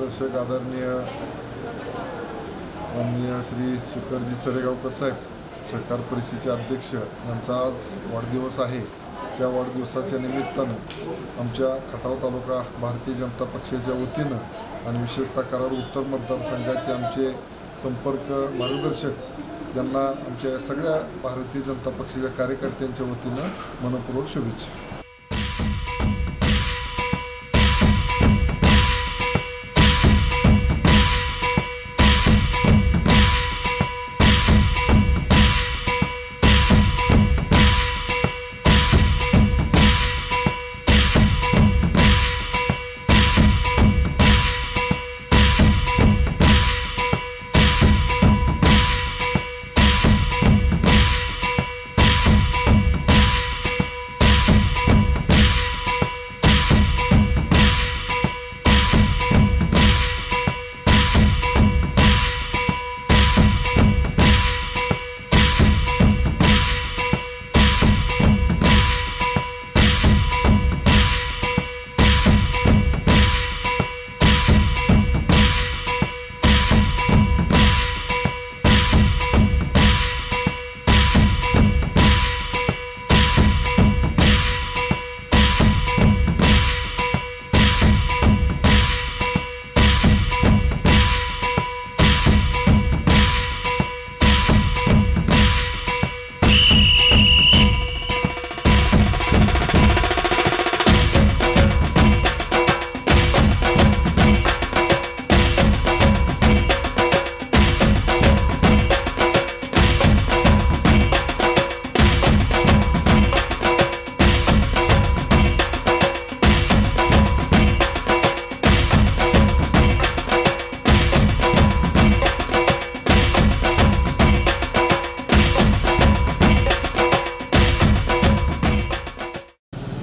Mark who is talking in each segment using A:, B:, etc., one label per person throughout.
A: मार्गदर्शक आदरणीय माननीय श्री शेखरजी चरेगावकर साहेब, सहकार परिषदेचे अध्यक्ष यांचा आज वाढदिवस आहे। त्या वाढदिवसाच्या निमित्तानं आमच्या खटाव तालुका भारतीय जनता पक्षाच्या वतीनं आणि विशेषतः कराड उत्तर मतदारसंघाचे आमचे संपर्क मार्गदर्शक यांना आमच्या सगळ्या भारतीय जनता पक्षाच्या कार्यकर्त्यांच्या वतीनं मनपूर्वक शुभेच्छा।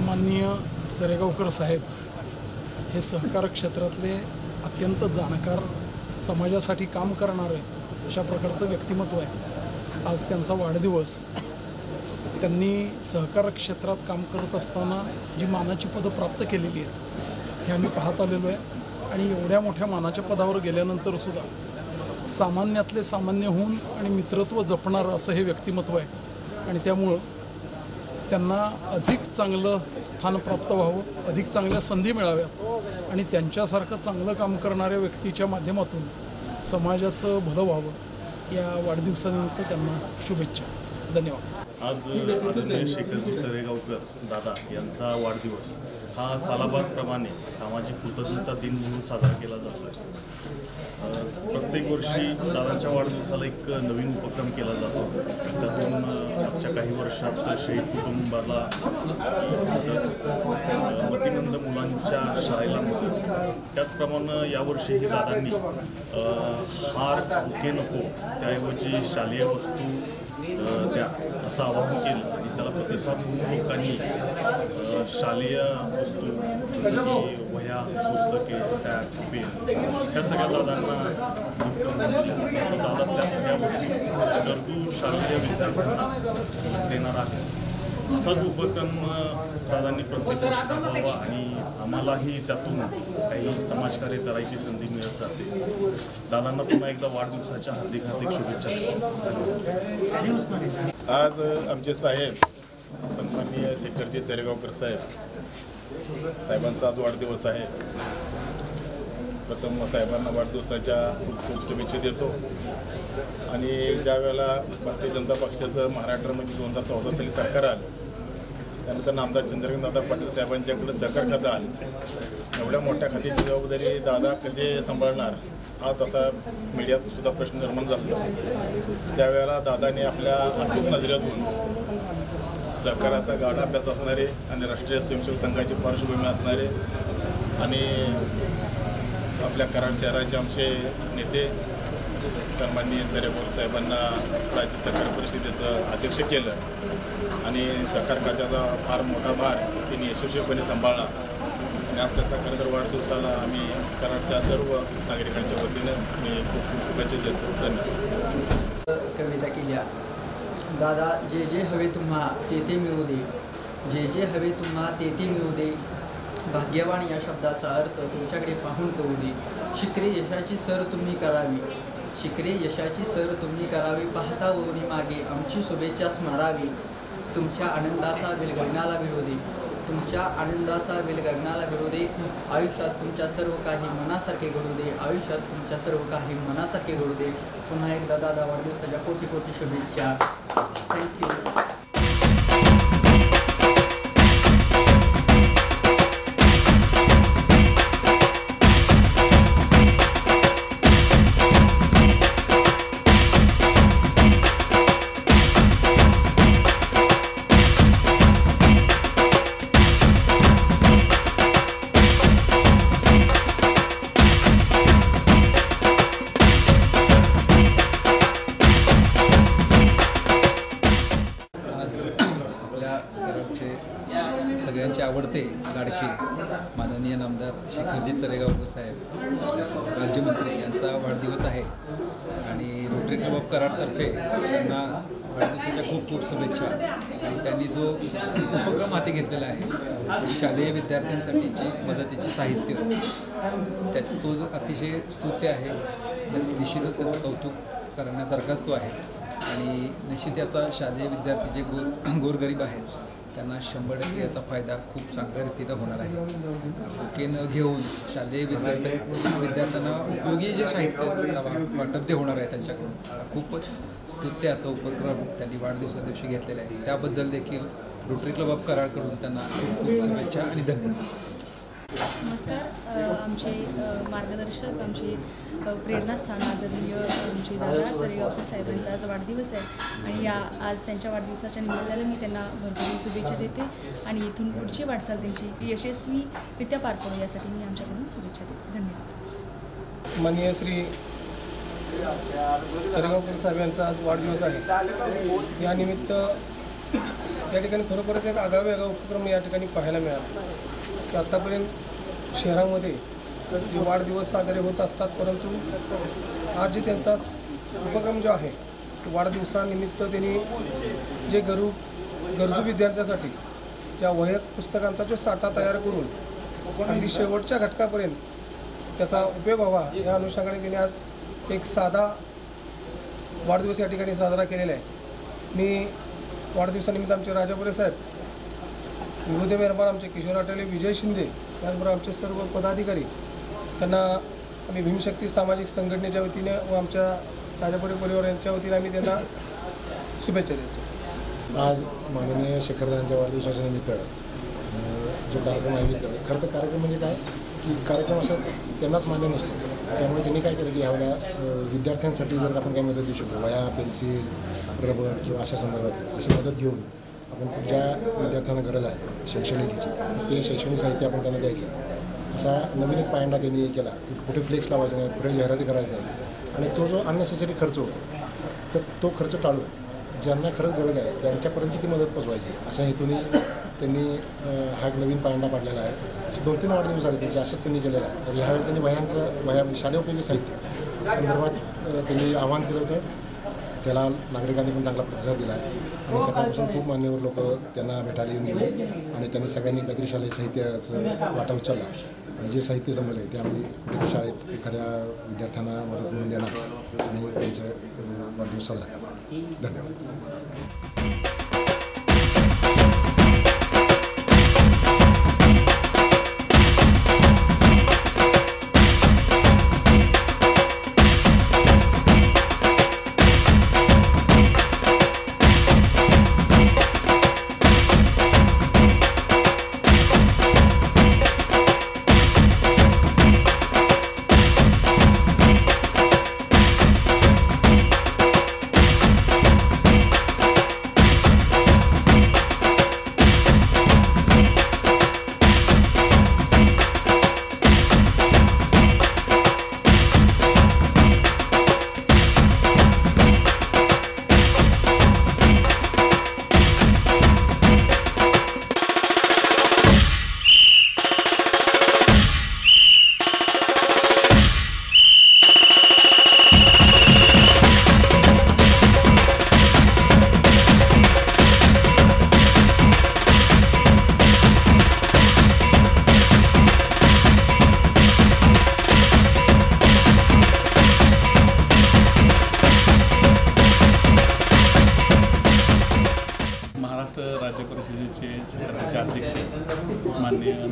B: माननीय चरेगावकर साहेब हे सहकार क्षेत्रातले अत्यंत जाणकार, समाजासाठी काम करणारे अशा प्रकारचं व्यक्तिमत्व आहे। आज त्यांचा वाढदिवस। त्यांनी सहकार क्षेत्रात काम करत असताना जी मानाची पदं प्राप्त केलेली आहेत हे आम्ही पाहत आलेलो आहे आणि एवढ्या मोठ्या मानाच्या पदावर गेल्यानंतर सुद्धा सामान्यातले सामान्य होऊन आणि मित्रत्व जपणारं असं हे व्यक्तिमत्व आहे आणि त्यामुळं त्यांना अधिक चांगलं स्थान प्राप्त व्हावं, अधिक चांगल्या संधी मिळाव्यात आणि त्यांच्यासारखं चांगलं काम करणाऱ्या व्यक्तीच्या माध्यमातून समाजाचं भलं व्हावं या वाढदिवसानिमित्त त्यांना शुभेच्छा। धन्यवाद।
C: आज आदरणीय शेखरजी चरेगावकर दादा यांचा वाढदिवस हा सालाबादप्रमाणे सामाजिक कृतज्ञता दिन म्हणून साजरा केला जातो आहे। प्रत्येक वर्षी दादांच्या वाढदिवसाला एक नवीन उपक्रम केला जातो। त्यातून मागच्या काही वर्षात शहीद कुटुंबाला मतिमंद मुलांच्या शाळेला मदत, त्याचप्रमाणे यावर्षीही दादांनी हार बुके नको त्याऐवजी शालेय वस्तू द्या असं आवाहन केलं आणि त्याला प्रतिसाद म्हणून लोकांनी शालेय वस्तू जसं की वह्या, पुस्तके, सॅक, पेन ह्या सगळ्या दादांना दादा त्या सगळ्या गोष्टी गरजू शालेय विद्यार्थ्यांना देणार आहे। असाच उपक्रम दादांनी प्रत्येक वर्षी करावा आणि आम्हालाही त्यातून काही समाजकार्य करायची संधी मिळत जाते। दादांना पुन्हा एकदा वाढदिवसाच्या हार्दिक हार्दिक शुभेच्छा।
D: आज आमचे साहेब सन्माननीय शेखरजी चरेगावकर साहेबांचा आज वाढदिवस आहे। प्रथम साहेबांना वाढदिवसाच्या खूप खूप शुभेच्छा देतो आणि ज्या वेळेला भारतीय जनता पक्षाचं महाराष्ट्रामध्ये 2014 साली सरकार आलं, त्यानंतर आमदार चंद्रकांतदादा पाटील साहेबांच्याकडे सहकार खातं आलं। एवढ्या मोठ्या खात्याची जबाबदारी दादा कसे सांभाळणार हा तसा मीडियात सुद्धा प्रश्न निर्माण झाला। त्यावेळेला दादाने आपल्या अचूक नजरेतून सहकाराचा गाढा अभ्यास असणारे आणि राष्ट्रीय स्वयंसेवक संघाची पार्श्वभूमी असणारे आणि आपल्या कराड शहराचे आमचे नेते सन्माननीय चरेगावकर साहेबांना राज्य सहकार परिषदेचं अध्यक्ष केलं आणि सहकार खात्याचा फार मोठा भार त्यांनी यशस्वीपणे सांभाळला आणि आज त्याचा खरं तर वाढदिवसाला आम्ही कराडच्या सर्व नागरिकांच्या वतीनं मी खूप खूप शुभेच्छा देतो। धन्यवाद।
E: कविता केल्या, दादा जे जे हवे तुम्हा ते ते मिळू दे, जे जे हवे तुम्हा ते ते मिळू दे, भाग्यवान या शब्दाचा अर्थ तुमच्याकडे पाहून कळू दे। शिखरे यशाची सर तुम्ही करावी, शिखरे यशाची सर तुम्ही करावी, पाहता वळूनी मागे आमची शुभेच्छा स्मरावी, तुमच्या आनंदाचा वेल गगनाला भिडू दे, तुमच्या आनंदाचा वेल गगनाला भिडू दे, आयुष्यात तुमच्या सर्व काही मनासारखे घडू दे, आयुष्यात तुमच्या सर्व काही मनासारखे घडू दे. पुन्हा एकदा दादा वाढदिवसाच्या कोटी कोटी शुभेच्छा. थँक्यू.
F: आपल्या घराचे सगळ्यांचे आवडते लाडके माननीय नामदार शेखरजी चरेगावकर साहेब राज्यमंत्री यांचा वाढदिवस आहे आणि रोटरी क्लब ऑफ कराडतर्फे त्यांना वाढदिवसाच्या खूप खूप शुभेच्छा. आणि त्यांनी जो उपक्रम हाती घेतलेला आहे शालेय विद्यार्थ्यांसाठीची मदतीचे साहित्य, त्यात तो जो अतिशय स्तुत्य आहे. निश्चितच त्याचं कौतुक करण्यासारखाच तो आहे आणि निश्चित याचा शालेय विद्यार्थी जे गोरगरीब आहेत त्यांना 100% याचा फायदा खूप चांगल्या रीतीनं होणार आहे. बुकेनं घेऊन शालेय विद्यार्थ्यांना उपयोगी जे साहित्याचा वाटप जे होणार आहे त्यांच्याकडून खूपच स्तुत्य असा उपक्रम त्यांनी वाढदिवसा दिवशी घेतलेला आहे. त्याबद्दल देखील रोटरी क्लब ऑफ कराडकडून त्यांना खूप खूप शुभेच्छा आणि धन्यवाद.
G: नमस्कार. आमचे मार्गदर्शक, आमचे प्रेरणास्थान आदरणीय आमचे दादा चरेगावकर साहेबांचा आज वाढदिवस आहे आणि आज त्यांच्या वाढदिवसाच्या निमित्तानं मी त्यांना भरपूर शुभेच्छा देते आणि इथून पुढची वाटचाल त्यांची यशस्वीरित्या पार पडू यासाठी मी आमच्याकडून शुभेच्छा देते. धन्यवाद.
H: माननीय श्री चरेगावकर साहेब यांचा आज वाढदिवस आहे. यानिमित्त या ठिकाणी खरोखरच एक आगळावेगळा उपक्रम या ठिकाणी पाहायला मिळाला की आत्तापर्यंत शहरामध्ये जे वाढदिवस साजरे होत असतात, परंतु आज जे त्यांचा उपक्रम जो आहे वाढदिवसानिमित्त त्यांनी जे गरजू विद्यार्थ्यांसाठी ज्या वह्या पुस्तकांचा जो साठा तयार करून अगदी शेवटच्या घटकापर्यंत त्याचा उपयोग व्हावा या अनुषंगाने त्यांनी आज एक साधा वाढदिवस या ठिकाणी साजरा केलेला आहे. मी वाढदिवसानिमित्त आमचे राजापुरे साहेब, विभूती मेहरबान आमचे किशोर आठवले, विजय शिंदे, त्याचबरोबर आमचे सर्व पदाधिकारी त्यांना आम्ही भीमशक्ती सामाजिक संघटनेच्या वतीने व आमच्या राजापुरे परिवार यांच्या वतीने आम्ही त्यांना शुभेच्छा देतो.
I: आज माननीय शेखरदांच्या वाढदिवसाच्या निमित्त जो कार्यक्रम आयोजित केला, खरं तर कार्यक्रम म्हणजे काय की कार्यक्रम असा त्यांनाच मान्य नसतो, त्यामुळे त्यांनी काय केलं की ह्यावेळेला विद्यार्थ्यांसाठी जर आपण काही मदत देऊ शकतो, वह्या, पेन्सिल, रबर किंवा अशा संदर्भात अशी मदत घेऊन आपण ज्या विद्यार्थ्यांना गरज आहे शैक्षणिकीची ते शैक्षणिक साहित्य आपण त्यांना द्यायचं, असा नवीन एक पायंडा त्यांनी केला की कुठे फ्लेक्स लावायचे नाहीत, कुठे जाहिराती करायच्या नाहीत आणि तो जो अननेसेसरी खर्च होतो तर तो खर्च टाळून ज्यांना खरंच गरज आहे त्यांच्यापर्यंत ती मदत पोचवायची अशा हेतूने त्यांनी हा एक नवीन पायंडा पाडलेला आहे. असे 2-3 वाढदिवस आले त्यांचे, असंच त्यांनी केलेलं आहे. आणि ह्यावेळी त्यांनी वह्या म्हणजे शालेय उपयोगी साहित्य संदर्भात त्यांनी आवाहन केलं होतं, त्याला नागरिकांनी पण चांगला प्रतिसाद दिला आणि सकाळपासून खूप मान्यवर लोक त्यांना भेटायला येऊन गेले आणि त्यांनी सगळ्यांनी काहीतरी शालेय साहित्याचं वाटा उचलला आणि जे साहित्य जमलं आहे ते आम्ही कुठेतरी शाळेत एखाद्या विद्यार्थ्यांना मदत म्हणून देणार आणि त्यांचं वाढदिवस साजरा करणार. धन्यवाद.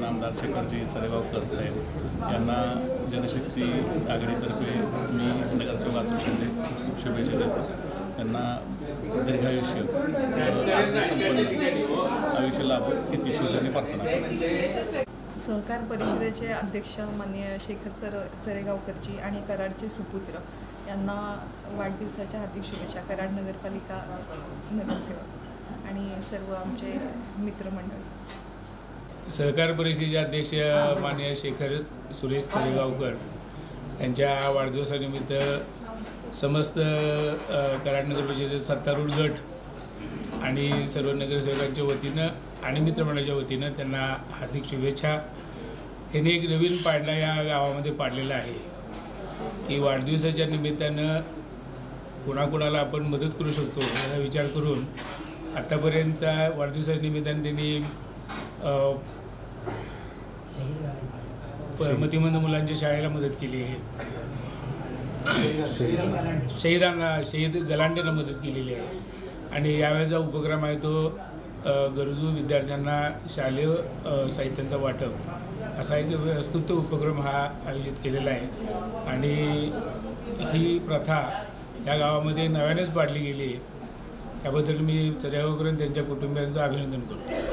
C: नामदार शेखरजी चरेगावकर साहेब यांना जनशक्ती आघाडीतर्फे मी नगरसेवक अतुल शिंदे खूप शुभेच्छा देतो. त्यांना दीर्घायुष्य आयुष्य लाभो याची शिवसेनेने प्रार्थना करतो.
J: सहकार परिषदेचे अध्यक्ष माननीय शेखर चरेगावकरजी आणि कराडचे सुपुत्र यांना वाढदिवसाच्या हार्दिक शुभेच्छा. कराड नगरपालिका नगरसेवक आणि सर्व आमचे मित्रमंडळी.
K: सहकार परिषदेचे अध्यक्ष माननीय शेखर सुरेश चरेगावकर यांच्या वाढदिवसानिमित्त समस्त कराड नगर परिषदेचे सत्तारूढ गट आणि सर्व नगरसेवकांच्या वतीनं आणि मित्रमंडळाच्या वतीनं त्यांना हार्दिक शुभेच्छा. यांनी एक नवीन पाडला या गावामध्ये पाडलेला आहे की वाढदिवसाच्या निमित्तानं कोणाकोणाला आपण मदत करू शकतो याचा विचार करून आत्तापर्यंत वाढदिवसाच्या निमित्तानं त्यांनी मतिमंद मुलांच्या शाळेला मदत केली आहे. शहीद गलांडेंना मदत केलेली आहे. आणि यावेळेचा उपक्रम आहे तो गरजू विद्यार्थ्यांना शालेय साहित्यांचा वाटप असा एक स्तुत्य उपक्रम हा आयोजित केलेला आहे. आणि ही प्रथा या गावामध्ये नव्यानेच पाडली गेली आहे. याबद्दल मी चरेगावकर आणि त्यांच्या कुटुंबियांचं अभिनंदन करतो.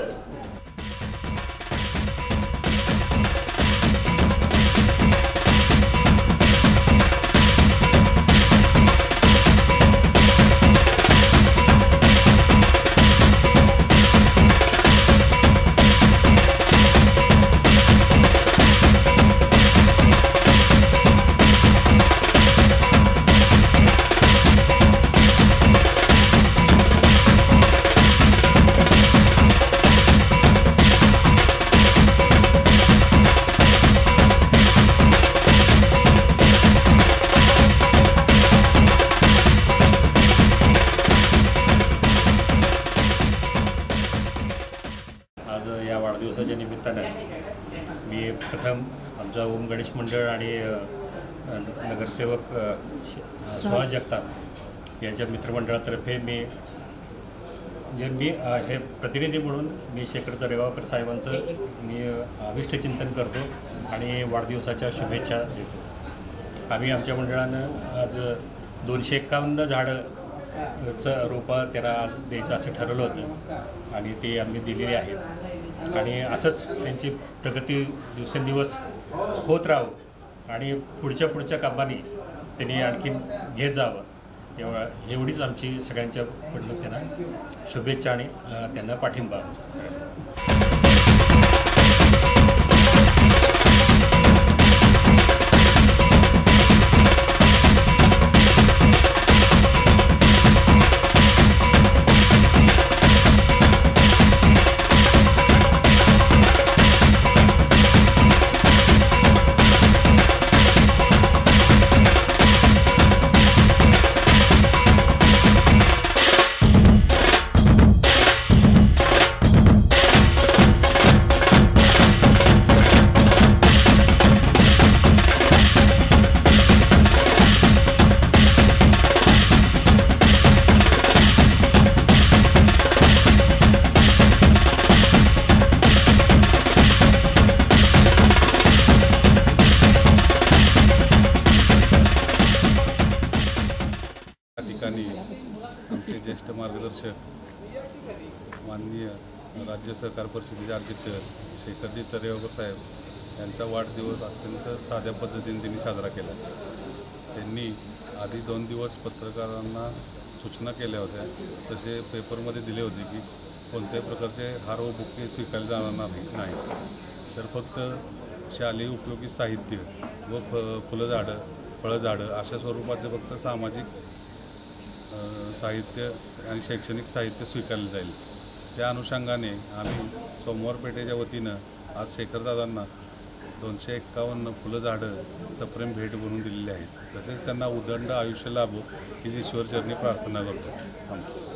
L: वाढदिवसाच्या निमित्तानं मी प्रथम आमचा ओम गणेश मंडळ आणि नगरसेवक सुहास जगताप यांच्या मित्रमंडळातर्फे मी हे प्रतिनिधी म्हणून मी शेखर चरेगावकर साहेबांचं मी अभिष्टचिंतन करतो आणि वाढदिवसाच्या शुभेच्छा देतो. आम्ही आमच्या मंडळानं आज 251 झाडं रोपं त्यांना आज द्यायचं असं ठरवलं होतं आणि ते आम्ही दिलेली आहेत. आणि असंच त्यांची प्रगती दिवसेंदिवस होत राहावं आणि पुढच्या कामांनी त्यांनी आणखीन घेत जावं एवढीच आमची सगळ्यांच्या कडून त्यांना शुभेच्छा आणि त्यांना पाठिंबा.
M: आमचे ज्येष्ठ मार्गदर्शक माननीय राज्य सहकार परिषदेचे अध्यक्ष शेखरजी चरेगावकर साहेब यांचा वाढदिवस अत्यंत साध्या पद्धतीने त्यांनी साजरा केला. त्यांनी आधी 2 दिवस पत्रकारांना सूचना केल्या होत्या, तसे पेपरमध्ये दिले होते की कोणत्याही प्रकारचे हार व बुके स्वीकारले जाणार नाही, तर फक्त शालेय उपयोगी साहित्य व फुलझाडं फळझाडं अशा स्वरूपाचे फक्त सामाजिक साहित्य आणि शैक्षणिक साहित्य स्वीकारले जाईल. त्या अनुषंगाने आम्ही सोमवार पेठेच्या वतीनं आज शेखरदादांना 251 फुलझाडं सप्रेम भेट म्हणून दिलेली आहेत. तसेच त्यांना उदंड आयुष्य लाभो ही ईश्वरचरणी प्रार्थना करतो.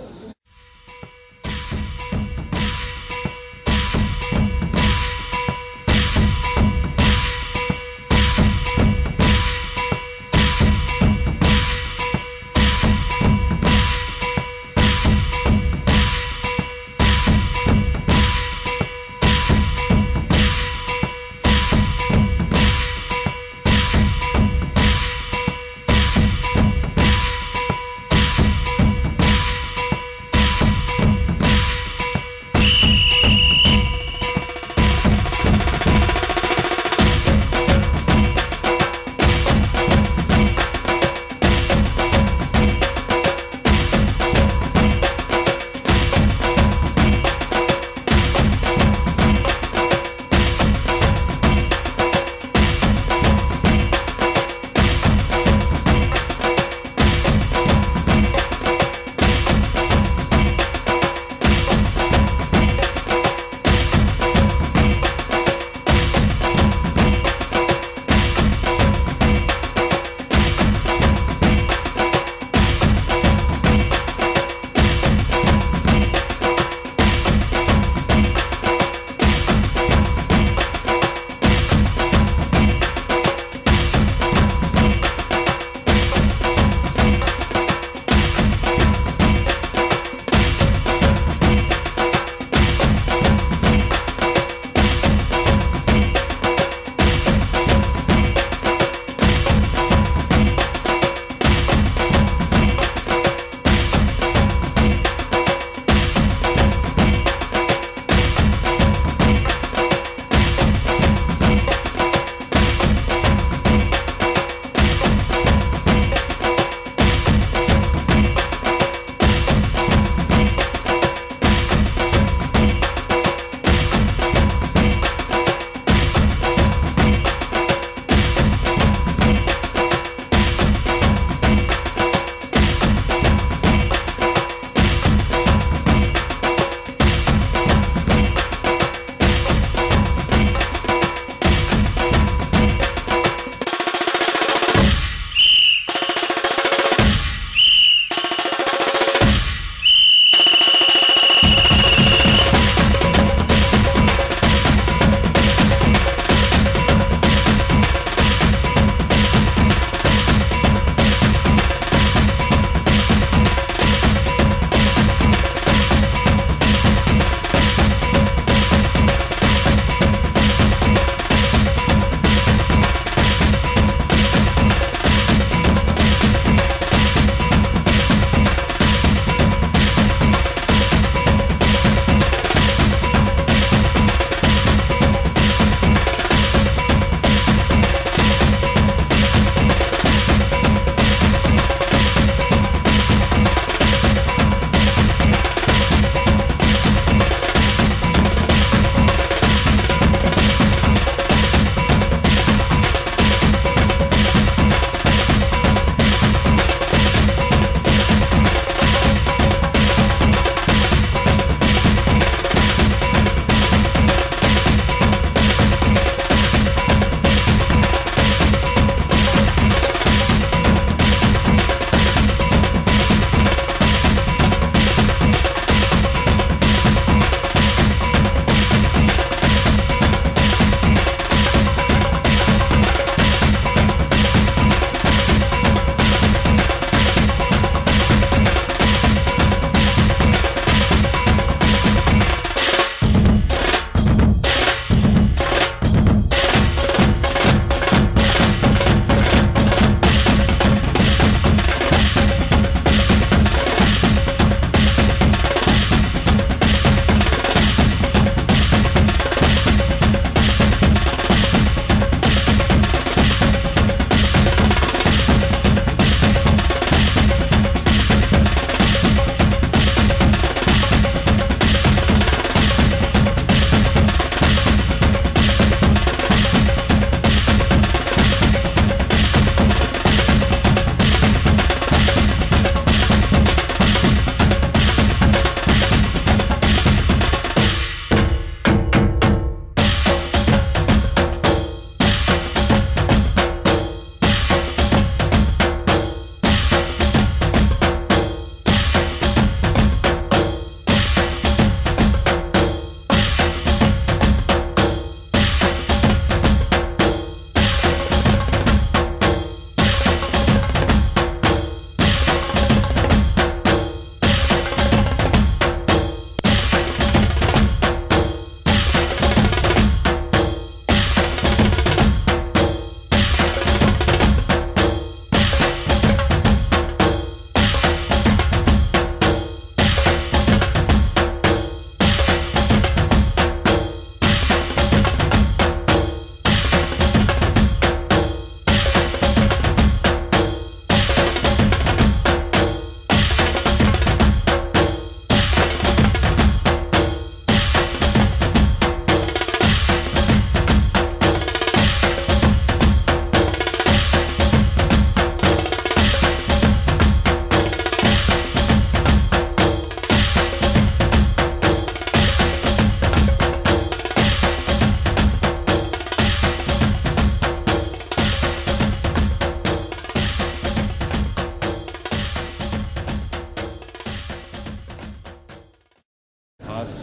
C: आज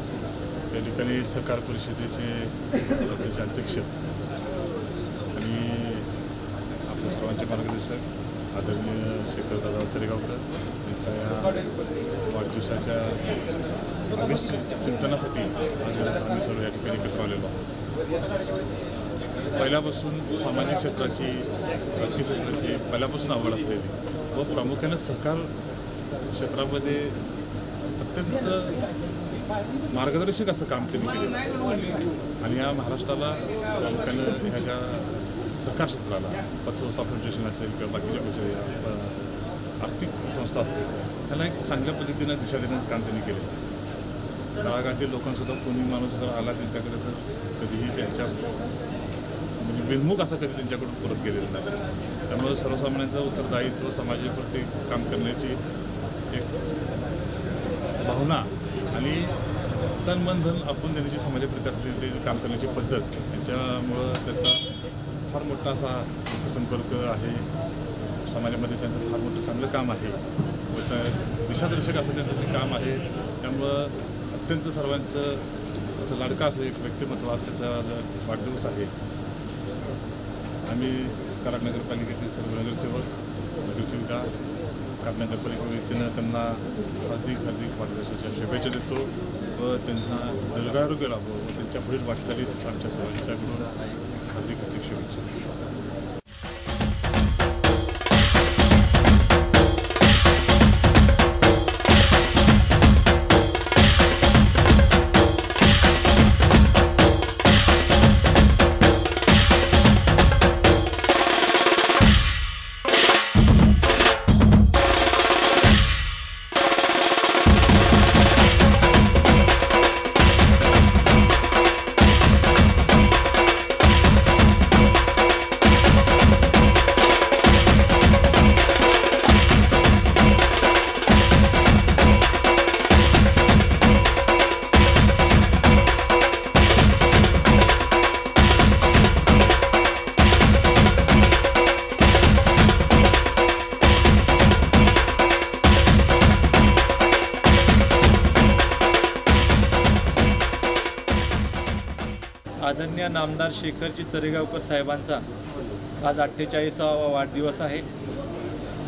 C: या ठिकाणी सहकार परिषदेचे राज्याचे अध्यक्ष आणि आपल्या सर्वांचे मार्गदर्शक आदरणीय शेखरदादा चरेगावकर यांचा या वाढदिवसाच्या अभिष्ट चिंतनासाठी आज आम्ही सर्व या ठिकाणी एकत्र आलेलो आहोत. पहिल्यापासून सामाजिक क्षेत्राची राजकीय क्षेत्राची पहिल्यापासून आवड असलेली व प्रामुख्याने सहकार क्षेत्रामध्ये अत्यंत मार्गदर्शक असं काम त्यांनी केलेलं आहे आणि या महाराष्ट्राला प्रामुख्याने ह्या ज्या सहकार क्षेत्राला पतसंस्था फाउंडेशन असेल किंवा बाकीच्या कुठल्या आर्थिक संस्था असतील त्याला एक चांगल्या पद्धतीनं दिशा देण्याचं काम त्यांनी केलेलं आहे. तळागाळातील लोकांसुद्धा कोणी माणूस जर आला त्यांच्याकडे तर कधीही त्यांच्या म्हणजे बिनमुख असा कधी त्यांच्याकडून परत गेलेला नाही. त्यामुळे सर्वसामान्यांचं उत्तरदायित्व समाजाप्रती काम करण्याची एक भावना आणि तन मन धन आपण देण्याची समाजाप्रती असलेली काम करण्याची पद्धत यांच्यामुळं त्याचा फार मोठा असा संपर्क आहे. समाजामध्ये त्यांचं फार मोठं चांगलं काम आहे. दिशादर्शक असं त्यांचं जे काम आहे त्यामुळं अत्यंत सर्वांचं असं लाडका असं एक व्यक्तिमत्व आज त्याचा वाढदिवस आहे. आम्ही कराड नगरपालिकेतील सर्व नगरसेवक नगरसेविका कराड नगरपालिका वतीनं त्यांना हार्दिक वाढदिवसाच्या शुभेच्छा देतो व त्यांना दीर्घारोग्य लाभो व त्यांच्या पुढील वाटचालीस आमच्या सर्वांच्याकडून हार्दिक शुभेच्छा.
N: आदरणीय नामदार शेखरजी चरेगावकर साहेबांचा आज 48वा वाढदिवस आहे.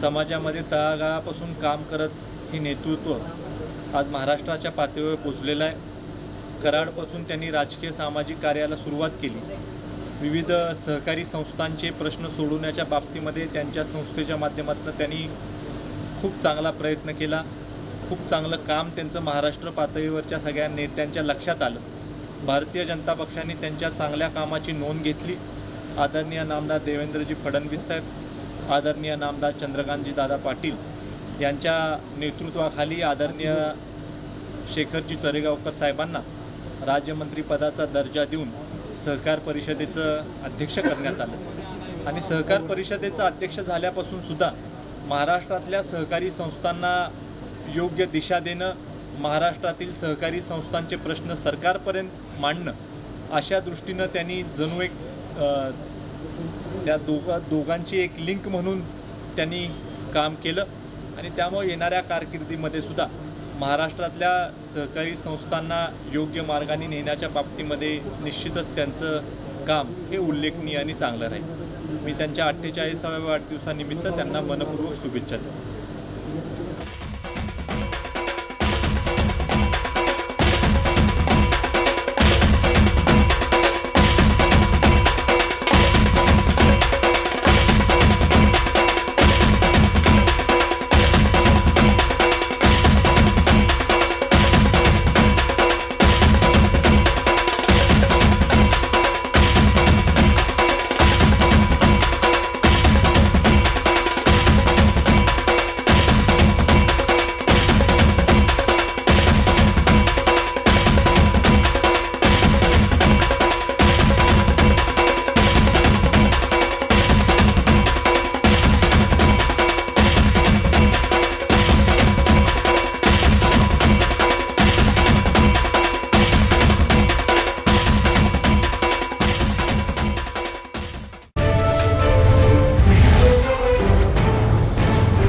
N: समाजामध्ये तळागाळापासून काम करत हे नेतृत्व आज महाराष्ट्राच्या पातळीवर पोचलेलं आहे. कराडपासून त्यांनी राजकीय सामाजिक कार्याला सुरुवात केली. विविध सहकारी संस्थांचे प्रश्न सोडवण्याच्या बाबतीमध्ये त्यांच्या संस्थेच्या माध्यमातून त्यांनी खूप चांगला प्रयत्न केला. खूप चांगलं काम त्यांचं महाराष्ट्र पातळीवरच्या सगळ्या नेत्यांच्या लक्षात आलं. भारतीय जनता पक्षाने त्यांच्या चांगल्या कामाची नोंद घेतली. आदरणीय नामदार देवेंद्रजी फडणवीस साहेब, आदरणीय नामदार चंद्रकांतजी दादा पाटील यांच्या नेतृत्वाखाली आदरणीय शेखरजी चरेगावकर साहेबांना राज्यमंत्रीपदाचा दर्जा देऊन सहकार परिषदेचं अध्यक्ष करण्यात आलं. आणि सहकार परिषदेचं अध्यक्ष झाल्यापासून सुद्धा महाराष्ट्रातल्या सहकारी संस्थांना योग्य दिशा देणं, महाराष्ट्रातील सहकारी संस्थांचे प्रश्न सरकारपर्यंत मांडणं अशा दृष्टीनं त्यांनी जणू एक त्या दोघांची एक लिंक म्हणून त्यांनी काम केलं. आणि त्यामुळे येणाऱ्या कारकिर्दीमध्ये सुद्धा महाराष्ट्रातल्या सहकारी संस्थांना योग्य मार्गाने नेण्याच्या बाबतीमध्ये निश्चितच त्यांचं काम हे उल्लेखनीय आणि चांगलं राहील. मी त्यांच्या 48व्या वाढदिवसानिमित्त त्यांना मनपूर्वक शुभेच्छा देतो.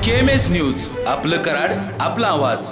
O: KMS न्यूज, आपलं कराड, आपला आवाज.